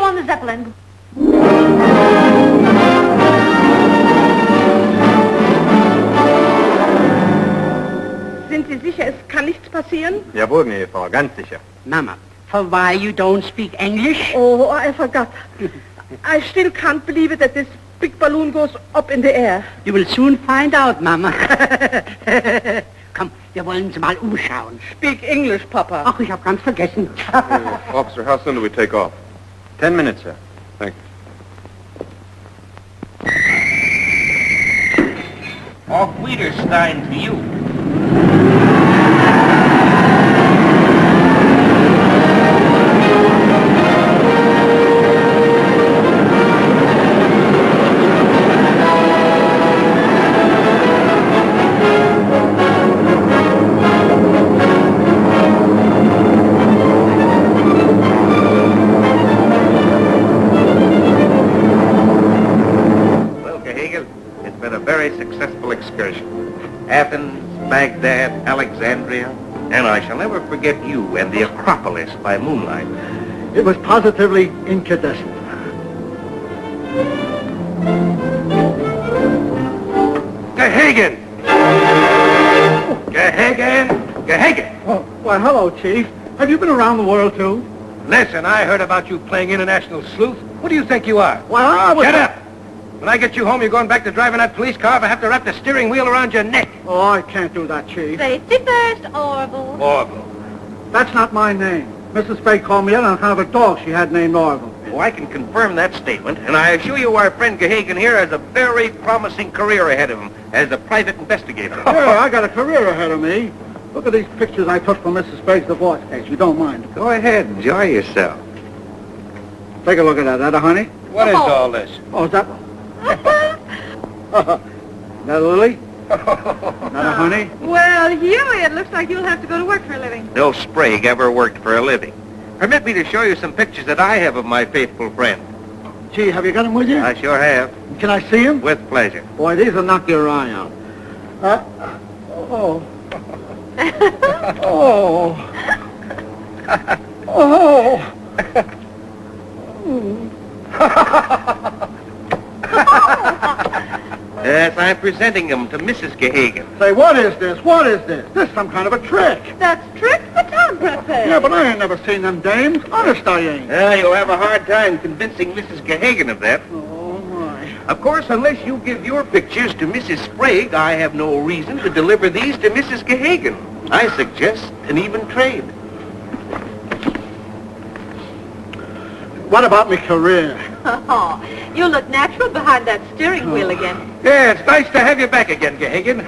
on the Zeppelin. Sind Sie sicher, es kann nichts passieren? Jawohl, Frau, ganz sicher. Mama, for why you don't speak English? Oh, I forgot. I still can't believe it that this big balloon goes up in the air. You will soon find out, Mama. Komm, wir wollen uns mal umschauen. Speak English, Papa. Ach, ich hab ganz vergessen. Officer, how soon do we take off? 10 minutes, sir. Thank you. Auf Wiederstein to you. Successful excursion. Athens, Baghdad, Alexandria, and I shall never forget you and the Acropolis by moonlight. It was positively incandescent. Gehagen! Gehagen! Gehagen! Oh, why, hello, Chief. Have you been around the world, too? Listen, I heard about you playing international sleuth. What do you think you are? Why, I was... Shut up! When I get you home, you're going back to driving that police car if I have to wrap the steering wheel around your neck. Oh, I can't do that, Chief. Safety first, Orville. Orville. That's not my name. Mrs. Spade called me in on account of a dog she had named Orville. Oh, I can confirm that statement, and I assure you our friend Gehagen here has a very promising career ahead of him as a private investigator. Yeah, I got a career ahead of me. Look at these pictures I took from Mrs. Spade's divorce case. You don't mind. Go ahead, enjoy yourself. Take a look at that. That a honey? What is all this? Oh, is that... That Lily? That a honey? Well, Huey, it looks like you'll have to go to work for a living. No Sprague ever worked for a living. Permit me to show you some pictures that I have of my faithful friend. Gee, have you got him with you? I sure have. Can I see him? With pleasure. Boy, these will knock your eye out. Oh. Oh. Yes, I'm presenting them to Mrs. Gehagen. Say, what is this? What is this? This is some kind of a trick. That's trick photography. Yeah, but I ain't never seen them dames. Honest, I ain't. You'll have a hard time convincing Mrs. Gehagen of that. Oh, my. Of course, unless you give your pictures to Mrs. Sprague, I have no reason to deliver these to Mrs. Gehagen. I suggest an even trade. What about my career? Oh, you look natural behind that steering wheel again. Yeah, it's nice to have you back again, Gehagen.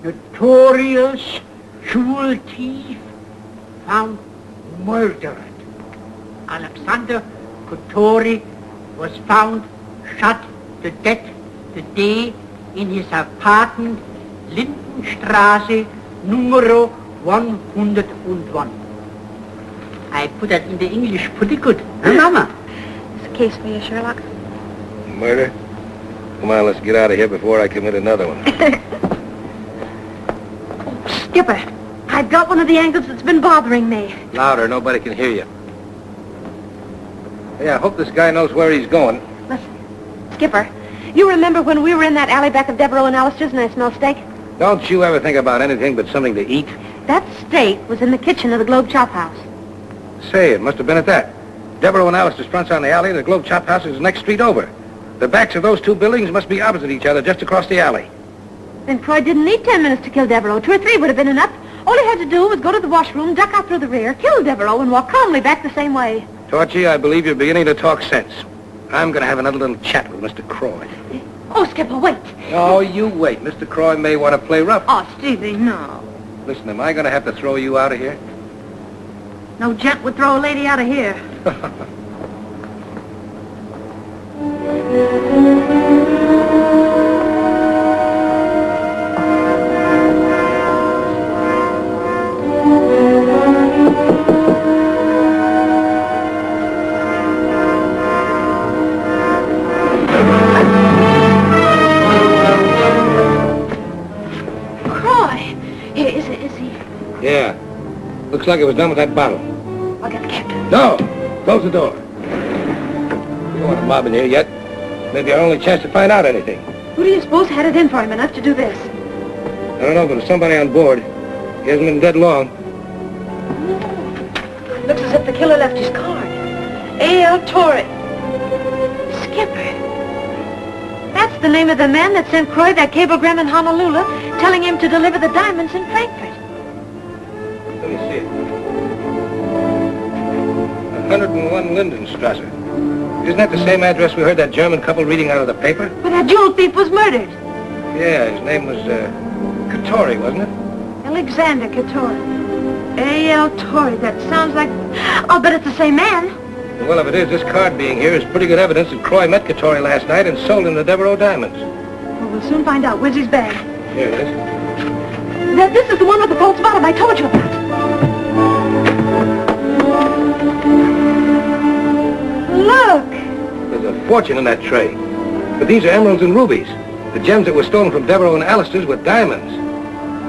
Notorious jewel thief found murdered. Alexander Kotori was found shot to death today in his apartment, Lindenstraße, numero 101. I put that in the English pretty good, huh, Mama? It's a case for you, Sherlock. Murder? Come on, let's get out of here before I commit another one. Skipper, I've got one of the angles that's been bothering me. Louder, nobody can hear you. Hey, I hope this guy knows where he's going. Listen, Skipper, you remember when we were in that alley back of Devereaux and Alistair's and I smelled steak? Don't you ever think about anything but something to eat? That steak was in the kitchen of the Globe Chop House. Say, it must have been at that. Devereaux and Alistair's front's on the alley, and the Globe Chop House is the next street over. The backs of those two buildings must be opposite each other, just across the alley. Then Croy didn't need 10 minutes to kill Devereaux. 2 or 3 would have been enough. All he had to do was go to the washroom, duck out through the rear, kill Devereaux, and walk calmly back the same way. Torchy, I believe you're beginning to talk sense. I'm going to have another little chat with Mr. Croy. Oh, Skipper, wait. Oh, you wait. Mr. Croy may want to play rough. Oh, Stevie, no. Listen, am I going to have to throw you out of here? No gent would throw a lady out of here. Yeah. Looks like it was done with that bottle. I'll get the captain. No! Close the door. We don't want a mob in here yet. Maybe our only chance to find out anything. Who do you suppose had it in for him enough to do this? I don't know, but there's somebody on board. He hasn't been dead long. Looks as if the killer left his card. A.L. Torrey. Skipper. That's the name of the man that sent Croy that cablegram in Honolulu telling him to deliver the diamonds in Frankfurt. Let me see it. 101 Lindenstrasse. Isn't that the same address we heard that German couple reading out of the paper? But that jewel thief was murdered. Yeah, his name was, Katori, wasn't it? Alexander Katori. A.L. Torrey. That sounds like... I'll bet it's the same man. Well, if it is, this card being here is pretty good evidence that Croy met Katori last night and sold him the Devereaux diamonds. Well, we'll soon find out. Where's his bag? Here it is. This is the one with the false bottom I told you about. Look! There's a fortune in that tray. But these are emeralds and rubies. The gems that were stolen from Devereaux and Alistair's were diamonds.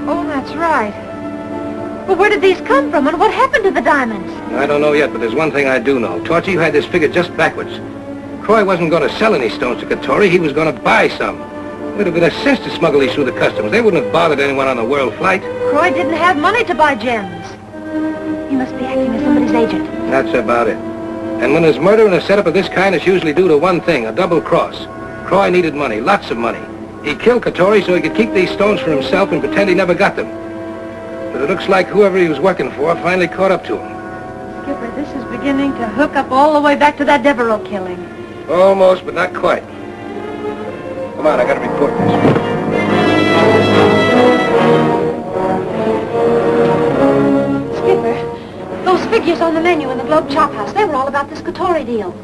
Oh, that's right. But where did these come from, and what happened to the diamonds? I don't know yet, but there's one thing I do know. Torchy, you had this figured just backwards. Croy wasn't going to sell any stones to Katori. He was going to buy some. It would have been a sense to smuggle these through the customs. They wouldn't have bothered anyone on the world flight. Croy didn't have money to buy gems. He must be acting as somebody's agent. That's about it. And when there's murder in a setup of this kind, it's usually due to one thing, a double cross. Croy needed money, lots of money. He killed Katori so he could keep these stones for himself and pretend he never got them. But it looks like whoever he was working for finally caught up to him. Skipper, this is beginning to hook up all the way back to that Devereaux killing. Almost, but not quite. Come on, I gotta report this. Skipper, those figures on the menu in the Globe Chop House, they were all about this Katori deal.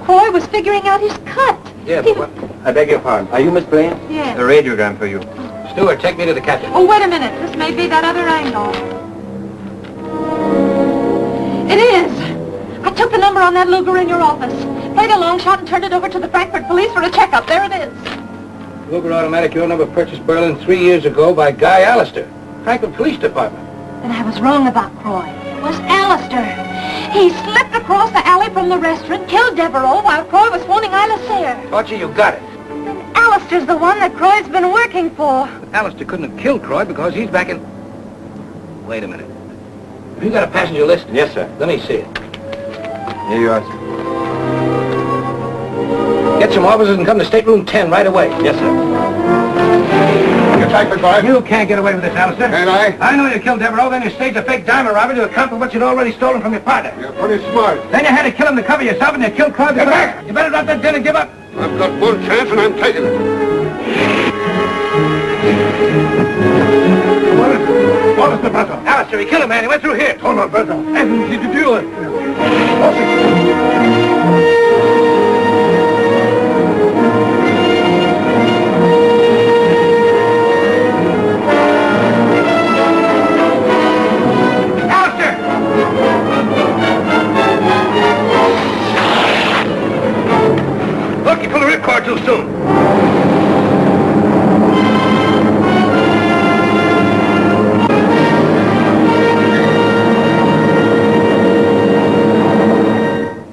Croy was figuring out his cut. Yeah, but what? I beg your pardon. Are you Miss Blane? Yes. A radiogram for you. Stewart, take me to the captain. Oh, wait a minute. This may be that other angle. It is. I took the number on that Luger in your office, played a long shot and turned it over to the Frankfurt police for a checkup. There it is. Luger Automatic, your number purchased Berlin 3 years ago by Guy Alistair, Frankfurt Police Department. And I was wrong about Croy. It was Alistair. He slipped across the alley from the restaurant, killed Devereaux while Croy was phoning Isla Sayre. Torchy, you got it. And Alistair's the one that Croy's been working for. Alistair couldn't have killed Croy because he's back in... Wait a minute. Have you got a passenger list? Yes, sir. Let me see it. Here you are, sir. Get some officers and come to stateroom 10 right away. Yes, sir. Your type five. You can't get away with this, Alistair. And I? I know you killed Devereaux, then you staged a fake diamond robbery to account for what you'd already stolen from your partner. You're pretty smart. Then you had to kill him to cover yourself, and you killed Croy. Get back! You better drop that gun and give up. I've got one chance and I'm taking it. What is the Bertha? Alistair, he killed a man. He went through here. Hold on, Bertha. And did you do it? Look, you pulled the ripcord too soon.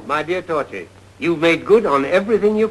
My dear Torchy, you've made good on everything you